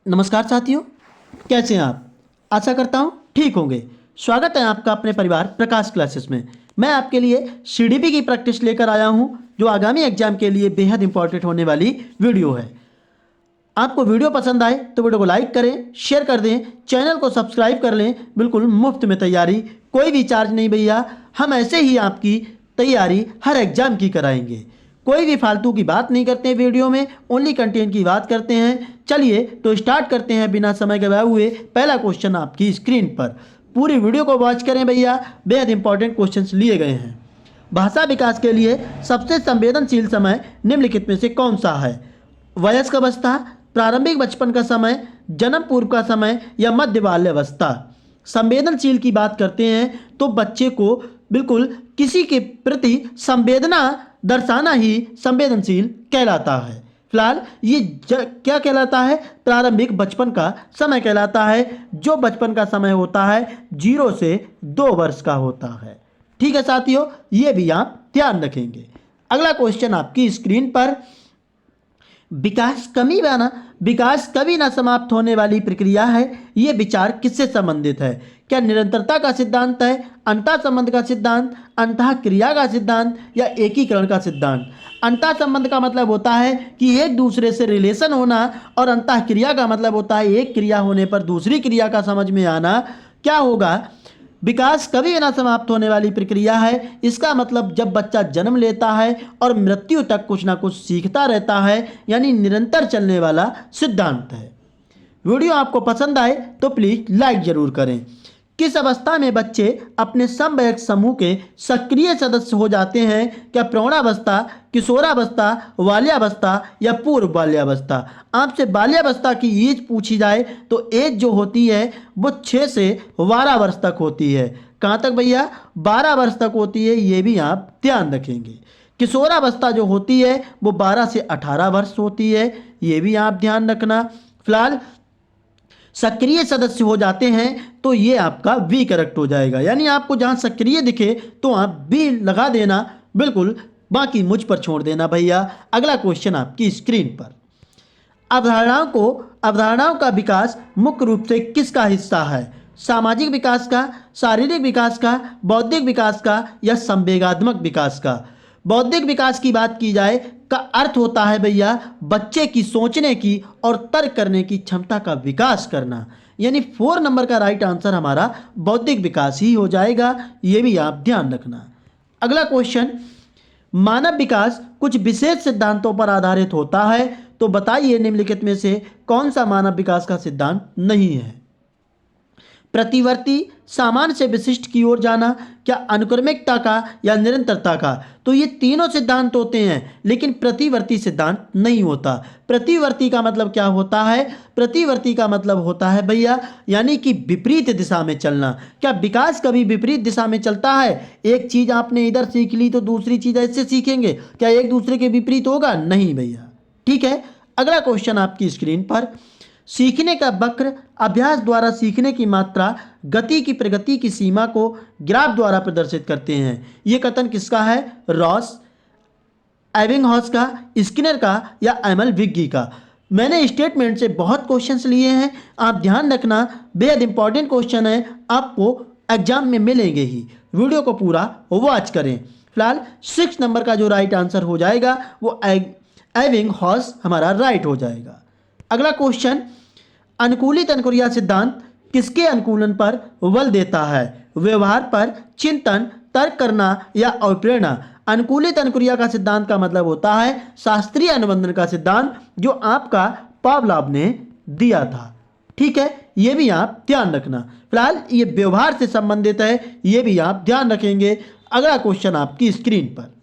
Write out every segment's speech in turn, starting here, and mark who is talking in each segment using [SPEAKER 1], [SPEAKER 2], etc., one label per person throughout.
[SPEAKER 1] नमस्कार साथियों, कैसे हैं आप। आशा करता हूं ठीक होंगे। स्वागत है आपका अपने परिवार प्रकाश क्लासेस में। मैं आपके लिए सीडीपी की प्रैक्टिस लेकर आया हूं, जो आगामी एग्जाम के लिए बेहद इंपॉर्टेंट होने वाली वीडियो है। आपको वीडियो पसंद आए तो वीडियो को लाइक करें, शेयर कर दें, चैनल को सब्सक्राइब कर लें। बिल्कुल मुफ्त में तैयारी, कोई भी चार्ज नहीं भैया। हम ऐसे ही आपकी तैयारी हर एग्जाम की कराएंगे। कोई भी फालतू की बात नहीं करते हैं वीडियो में, ओनली कंटेंट की बात करते हैं। चलिए तो स्टार्ट करते हैं बिना समय गवाए हुए। पहला क्वेश्चन आपकी स्क्रीन पर, पूरी वीडियो को वॉच करें भैया, बेहद इंपॉर्टेंट क्वेश्चंस लिए गए हैं। भाषा विकास के लिए सबसे संवेदनशील समय निम्नलिखित में से कौन सा है? वयस्क अवस्था, प्रारंभिक बचपन का समय, जन्म पूर्व का समय या मध्य बाल्यावस्था। संवेदनशील की बात करते हैं तो बच्चे को बिल्कुल किसी के प्रति संवेदना दर्शाना ही संवेदनशील कहलाता है। फिलहाल ये क्या कहलाता है? प्रारंभिक बचपन का समय कहलाता है, जो बचपन का समय होता है 0 से 2 वर्ष का होता है। ठीक है साथियों, ये भी आप ध्यान रखेंगे। अगला क्वेश्चन आपकी स्क्रीन पर, विकास कभी ना समाप्त होने वाली प्रक्रिया है। यह विचार किससे संबंधित है? क्या निरंतरता का सिद्धांत है, अंतः संबंध का सिद्धांत, अंतः क्रिया का सिद्धांत या एकीकरण का सिद्धांत? अंतः संबंध का मतलब होता है कि एक दूसरे से रिलेशन होना, और अंतः क्रिया का मतलब होता है एक क्रिया होने पर दूसरी क्रिया का समझ में आना। क्या होगा? विकास कभी भी ना समाप्त होने वाली प्रक्रिया है। इसका मतलब जब बच्चा जन्म लेता है और मृत्यु तक कुछ ना कुछ सीखता रहता है, यानी निरंतर चलने वाला सिद्धांत है। वीडियो आपको पसंद आए तो प्लीज लाइक जरूर करें। किस अवस्था में बच्चे अपने समवयस्क समूह के सक्रिय सदस्य हो जाते हैं? क्या प्रौढ़ावस्था, किशोरावस्था, बाल्यावस्था या पूर्व बाल्यावस्था? आपसे बाल्यावस्था की एज पूछी जाए तो एज जो होती है वो 6 से 12 वर्ष तक होती है। कहाँ तक भैया? 12 वर्ष तक होती है, ये भी आप ध्यान रखेंगे। किशोरावस्था जो होती है वो 12 से 18 वर्ष होती है, ये भी आप ध्यान रखना। फिलहाल सक्रिय सदस्य हो जाते हैं तो ये आपका वी करेक्ट हो जाएगा, यानी आपको जहां सक्रिय दिखे तो आप वी लगा देना, बिल्कुल बाकी मुझ पर छोड़ देना भैया। अगला क्वेश्चन आपकी स्क्रीन पर, अवधारणाओं का विकास मुख्य रूप से किसका हिस्सा है? सामाजिक विकास का, शारीरिक विकास का, बौद्धिक विकास का या संवेगात्मक विकास का? बौद्धिक विकास की बात की जाए का अर्थ होता है भैया बच्चे की सोचने की और तर्क करने की क्षमता का विकास करना, यानी 4 नंबर का राइट आंसर हमारा बौद्धिक विकास ही हो जाएगा, ये भी आप ध्यान रखना। अगला क्वेश्चन, मानव विकास कुछ विशेष सिद्धांतों पर आधारित होता है, तो बताइए निम्नलिखित में से कौन सा मानव विकास का सिद्धांत नहीं है? प्रतिवर्ती, सामान्य से विशिष्ट की ओर जाना, क्या अनुक्रमिकता का या निरंतरता का? तो ये तीनों सिद्धांत होते हैं, लेकिन प्रतिवर्ती सिद्धांत नहीं होता। प्रतिवर्ती का मतलब क्या होता है? प्रतिवर्ती का मतलब होता है भैया यानी कि विपरीत दिशा में चलना। क्या विकास कभी विपरीत दिशा में चलता है? एक चीज आपने इधर सीख ली तो दूसरी चीज ऐसे सीखेंगे, क्या एक दूसरे के विपरीत होगा? नहीं भैया। ठीक है, अगला क्वेश्चन आपकी स्क्रीन पर, सीखने का वक्र अभ्यास द्वारा सीखने की मात्रा, गति की प्रगति की सीमा को ग्राफ द्वारा प्रदर्शित करते हैं। यह कथन किसका है? रॉस, एबिंगहॉस का, स्किनर का या एमल विग्गी का? मैंने स्टेटमेंट से बहुत क्वेश्चंस लिए हैं, आप ध्यान रखना, बेहद इंपॉर्टेंट क्वेश्चन है, आपको एग्जाम में मिलेंगे ही। वीडियो को पूरा वॉच करें। फिलहाल 6 नंबर का जो राइट आंसर हो जाएगा वो एबिंगहॉस हमारा राइट हो जाएगा। अगला क्वेश्चन, अनुकूलित अनुक्रिया सिद्धांत किसके अनुकूलन पर बल देता है? व्यवहार पर, चिंतन, तर्क करना या अवप्रेरणा? अनुकूलित अनुक्रिया का सिद्धांत का मतलब होता है शास्त्रीय अनुबंधन का सिद्धांत, जो आपका पावलोव ने दिया था। ठीक है, ये भी आप ध्यान रखना। फिलहाल ये व्यवहार से संबंधित है, ये भी आप ध्यान रखेंगे। अगला क्वेश्चन आपकी स्क्रीन पर,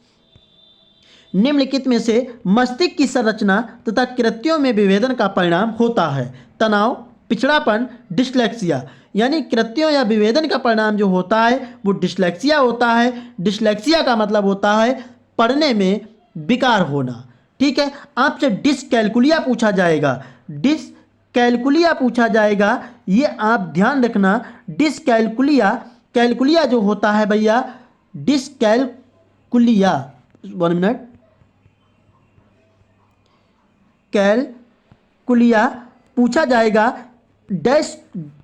[SPEAKER 1] निम्नलिखित में से मस्तिष्क की संरचना तथा कृत्यों में विभेदन का परिणाम होता है? तनाव, पिछड़ापन, डिस्लेक्सिया? यानी कृत्यों या विभेदन का परिणाम जो होता है वो डिस्लेक्सिया होता है। डिस्लेक्सिया का मतलब होता है पढ़ने में विकार होना। ठीक है, आपसे डिसकैलकुलिया पूछा जाएगा, डिसकैलकुलिया पूछा जाएगा, ये आप ध्यान रखना। डिसकैलकुलिया, कैलकुलिया जो होता है भैया, डिसकैलकुलिया, 1 मिनट, कैलकुलिया पूछा जाएगा डैश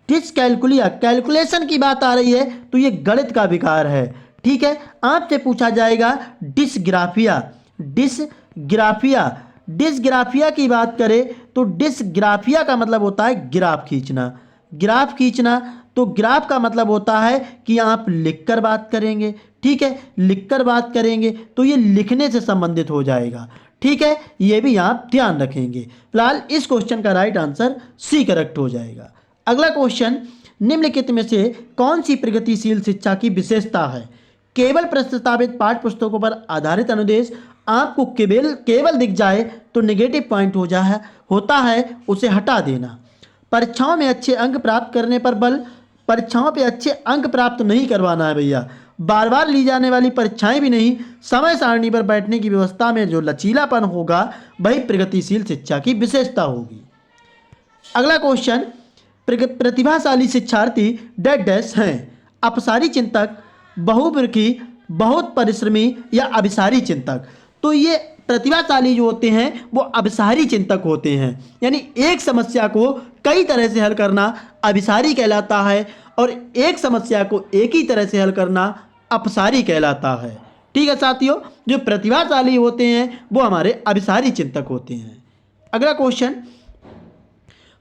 [SPEAKER 1] डिसकैलकुलिया, कैलकुलेशन की बात आ रही है तो ये गणित का विकार है। ठीक है, आपसे पूछा जाएगा डिसग्राफिया, डिसग्राफिया, डिसग्राफिया की बात करें तो डिसग्राफिया का मतलब होता है ग्राफ खींचना, ग्राफ खींचना। तो ग्राफ का मतलब होता है कि आप लिखकर बात करेंगे। ठीक है, लिखकर बात करेंगे तो ये लिखने से संबंधित हो जाएगा। ठीक है, ये भी आप ध्यान रखेंगे। फिलहाल इस क्वेश्चन का राइट आंसर सी करेक्ट हो जाएगा। अगला क्वेश्चन, निम्नलिखित में से कौन सी प्रगतिशील शिक्षा की विशेषता है? केवल प्रस्तावित पाठ्य पुस्तकों पर आधारित अनुदेश आपको केवल केवल दिख जाए तो नेगेटिव पॉइंट होता है उसे हटा देना। परीक्षाओं में अच्छे अंक प्राप्त करने पर बल, परीक्षाओं पे अच्छे अंक प्राप्त नहीं करवाना है भैया। बार बार ली जाने वाली परीक्षाएं भी नहीं, समय सारणी पर बैठने की व्यवस्था में जो लचीलापन होगा वही प्रगतिशील शिक्षा की विशेषता होगी। अगला क्वेश्चन, प्रतिभाशाली शिक्षार्थी डैश डैश हैं? अपसारी चिंतक, बहुमुखी, बहुत परिश्रमी या अभिसारी चिंतक? तो ये प्रतिभाशाली जो होते हैं वो अभिसारी चिंतक होते हैं, यानी एक समस्या को कई तरह से हल करना अभिसारी कहलाता है और एक समस्या को एक ही तरह से हल करना अपसारी कहलाता है। ठीक है साथियों, जो प्रतिभाशाली होते हैं वो हमारे अभिसारी चिंतक होते हैं। अगला क्वेश्चन,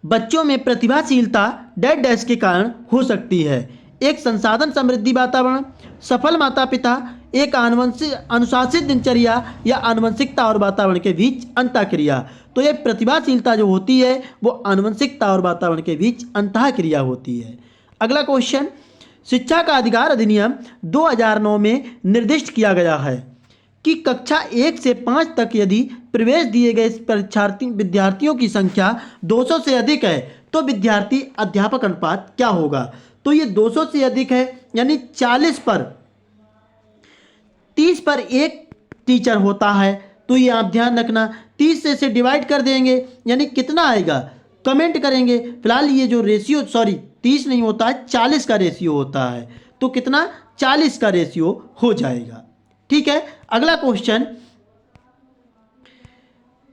[SPEAKER 1] बच्चों में प्रतिभाशीलता डैश डैश के कारण हो सकती है? एक संसाधन समृद्धि वातावरण, सफल माता पिता, एक अनुशासित दिनचर्या या आनुवंशिकता और वातावरण के बीच अंतःक्रिया? तो ये प्रतिभाशीलता जो होती है वो आनुवंशिकता और वातावरण के बीच अंतःक्रिया होती है। अगला क्वेश्चन, शिक्षा का अधिकार अधिनियम 2009 में निर्दिष्ट किया गया है कि कक्षा 1 से 5 तक यदि प्रवेश दिए गए विद्यार्थियों की संख्या 200 से अधिक है तो विद्यार्थी अध्यापक अनुपात क्या होगा? तो ये 200 से अधिक है यानी 40 पर 30 पर एक टीचर होता है, तो ये आप ध्यान रखना। 30 से इसे डिवाइड कर देंगे यानी कितना आएगा, कमेंट करेंगे। फिलहाल ये जो रेशियो 30 नहीं होता है, 40 का रेशियो होता है, तो कितना 40 का रेशियो हो जाएगा। ठीक है, अगला क्वेश्चन,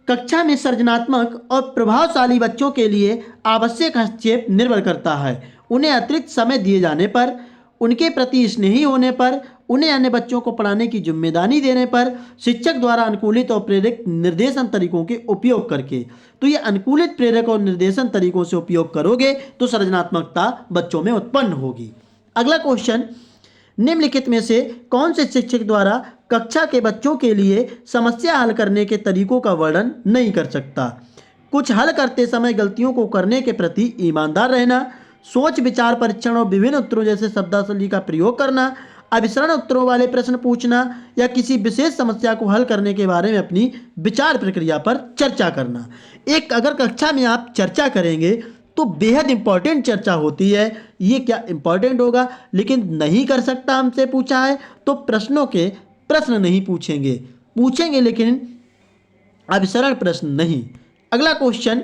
[SPEAKER 1] कक्षा में सृजनात्मक और प्रभावशाली बच्चों के लिए आवश्यक हस्तक्षेप निर्भर करता है उन्हें अतिरिक्त समय दिए जाने पर, उनके प्रति स्नेही होने पर, उन्हें अन्य बच्चों को पढ़ाने की जिम्मेदारी देने पर, शिक्षक द्वारा अनुकूलित और प्रेरक निर्देशन तरीकों के उपयोग करके। तो ये अनुकूलित, प्रेरक और निर्देशन तरीकों से उपयोग करोगे तो सृजनात्मकता बच्चों में उत्पन्न होगी। अगला क्वेश्चन, निम्नलिखित में से कौन से शिक्षक द्वारा कक्षा के बच्चों के लिए समस्या हल करने के तरीकों का वर्णन नहीं कर सकता? कुछ हल करते समय गलतियों को करने के प्रति ईमानदार रहना, सोच विचार परीक्षण और विभिन्न उत्तरों जैसे शब्दावली का प्रयोग करना, अभिसरण उत्तरों वाले प्रश्न पूछना या किसी विशेष समस्या को हल करने के बारे में अपनी विचार प्रक्रिया पर चर्चा करना। एक अगर कक्षा में आप चर्चा करेंगे तो बेहद इंपॉर्टेंट चर्चा होती है। ये क्या इंपॉर्टेंट होगा, लेकिन नहीं कर सकता हमसे पूछा है तो प्रश्न नहीं पूछेंगे लेकिन अभिसरण प्रश्न नहीं। अगला क्वेश्चन,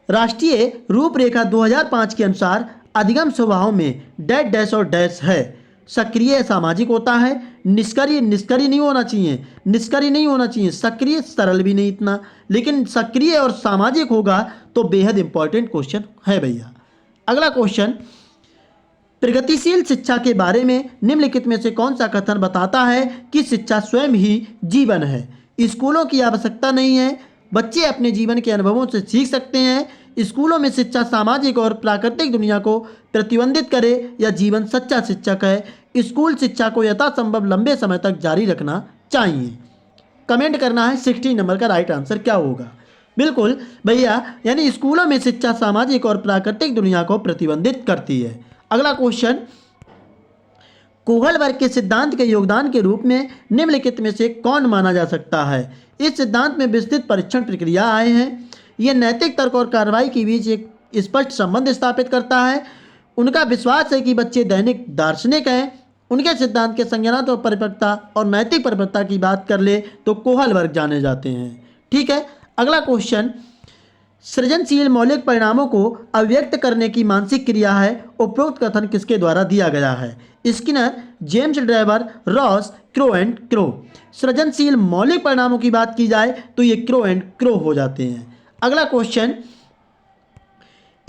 [SPEAKER 1] राष्ट्रीय रूपरेखा 2005 के अनुसार अधिगम स्वभाव में डैश डैश और डैश है। सक्रिय सामाजिक होता है, निष्क्रिय नहीं होना चाहिए, सक्रिय सरल भी नहीं इतना, लेकिन सक्रिय और सामाजिक होगा तो बेहद इंपॉर्टेंट क्वेश्चन है भैया। अगला क्वेश्चन, प्रगतिशील शिक्षा के बारे में निम्नलिखित में से कौन सा कथन बताता है कि शिक्षा स्वयं ही जीवन है? स्कूलों की आवश्यकता नहीं है, बच्चे अपने जीवन के अनुभवों से सीख सकते हैं। स्कूलों में शिक्षा सामाजिक और प्राकृतिक दुनिया को प्रतिबंधित करे या जीवन सच्चा शिक्षक है। स्कूल शिक्षा को यथासंभव लंबे समय तक जारी रखना चाहिए। कमेंट करना है 16 नंबर का राइट आंसर क्या होगा। बिल्कुल भैया, यानी स्कूलों में शिक्षा सामाजिक और प्राकृतिक दुनिया को प्रतिबंधित करती है। अगला क्वेश्चन, कोहल वर्ग के सिद्धांत के योगदान के रूप में निम्नलिखित में से कौन माना जा सकता है? इस सिद्धांत में विस्तृत परीक्षण प्रक्रिया आए हैं। यह नैतिक तर्क और कार्रवाई के बीच एक स्पष्ट संबंध स्थापित करता है। उनका विश्वास है कि बच्चे दैनिक दार्शनिक हैं। उनके सिद्धांत के संज्ञानात्मक परिपक्वता और नैतिक परिपक्वता की बात कर ले तो कोहल वर्ग जाने जाते हैं। ठीक है, अगला क्वेश्चन, सृजनशील मौलिक परिणामों को अभिव्यक्त करने की मानसिक क्रिया है। उपरोक्त कथन किसके द्वारा दिया गया है? Skinner, James driver, Ross, crow and crow. सृजनशील मौलिक परिणामों की बात की जाए तो ये क्रो एंड क्रो हो जाते हैं। अगला क्वेश्चन,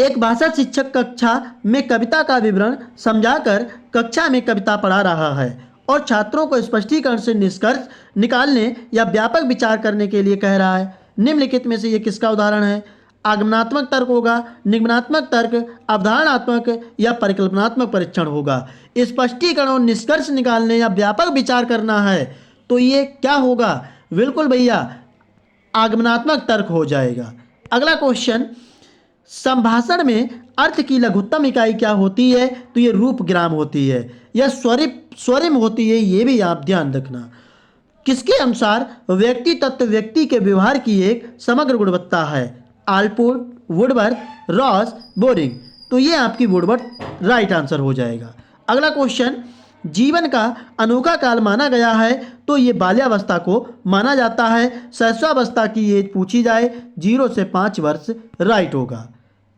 [SPEAKER 1] एक भाषा शिक्षक कक्षा में कविता का विवरण समझाकर कक्षा में कविता पढ़ा रहा है और छात्रों को स्पष्टीकरण से निष्कर्ष निकालने या व्यापक विचार करने के लिए कह रहा है। निम्नलिखित में से ये किसका उदाहरण है? आगमनात्मक तर्क होगा, निगमनात्मक तर्क, अवधारणात्मक या परिकल्पनात्मक परीक्षण होगा। स्पष्टीकरण और निष्कर्ष निकालने या व्यापक विचार करना है तो ये क्या होगा? बिल्कुल भैया, आगमनात्मक तर्क हो जाएगा। अगला क्वेश्चन, संभाषण में अर्थ की लघुत्तम इकाई क्या होती है? तो ये रूपग्राम होती है या स्वरिम होती है, ये भी आप ध्यान रखना। किसके अनुसार व्यक्ति तत्व व्यक्ति के व्यवहार की एक समग्र गुणवत्ता है? Allport, Woodworth, Ross, boring. तो ये आपकी वुडवर्थ राइट आंसर हो जाएगा। अगला क्वेश्चन, जीवन का अनोखा काल माना गया है तो ये बाल्यावस्था को माना जाता है। शैशवावस्था की एज पूछी जाए 0 से 5 वर्ष राइट होगा।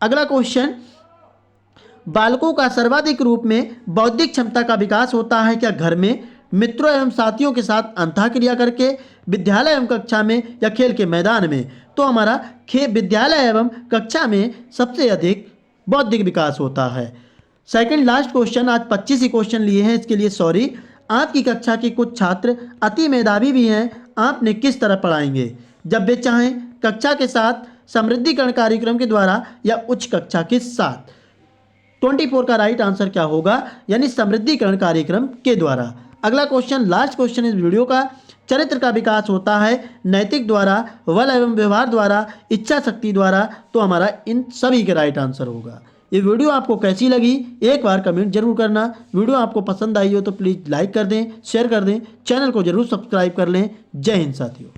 [SPEAKER 1] अगला क्वेश्चन, बालकों का सर्वाधिक रूप में बौद्धिक क्षमता का विकास होता है क्या? घर में, मित्रों एवं साथियों के साथ अंतःक्रिया करके, विद्यालय एवं कक्षा में या खेल के मैदान में? तो हमारा विद्यालय एवं कक्षा में सबसे अधिक बौद्धिक विकास होता है। सेकंड लास्ट क्वेश्चन, आज 25 ही क्वेश्चन लिए हैं, इसके लिए सॉरी। आपकी कक्षा के कुछ छात्र अति मेधावी भी हैं, आपने किस तरह पढ़ाएंगे? जब वे चाहें, कक्षा के साथ, समृद्धिकरण कार्यक्रम के द्वारा या उच्च कक्षा के साथ? 24 का राइट आंसर क्या होगा? यानी समृद्धिकरण कार्यक्रम के द्वारा। अगला क्वेश्चन, लास्ट क्वेश्चन इस वीडियो का, चरित्र का विकास होता है नैतिक द्वारा, बल एवं व्यवहार द्वारा, इच्छा शक्ति द्वारा? तो हमारा इन सभी के राइट आंसर होगा। ये वीडियो आपको कैसी लगी एक बार कमेंट जरूर करना। वीडियो आपको पसंद आई हो तो प्लीज़ लाइक कर दें, शेयर कर दें, चैनल को जरूर सब्सक्राइब कर लें। जय हिंद साथियों।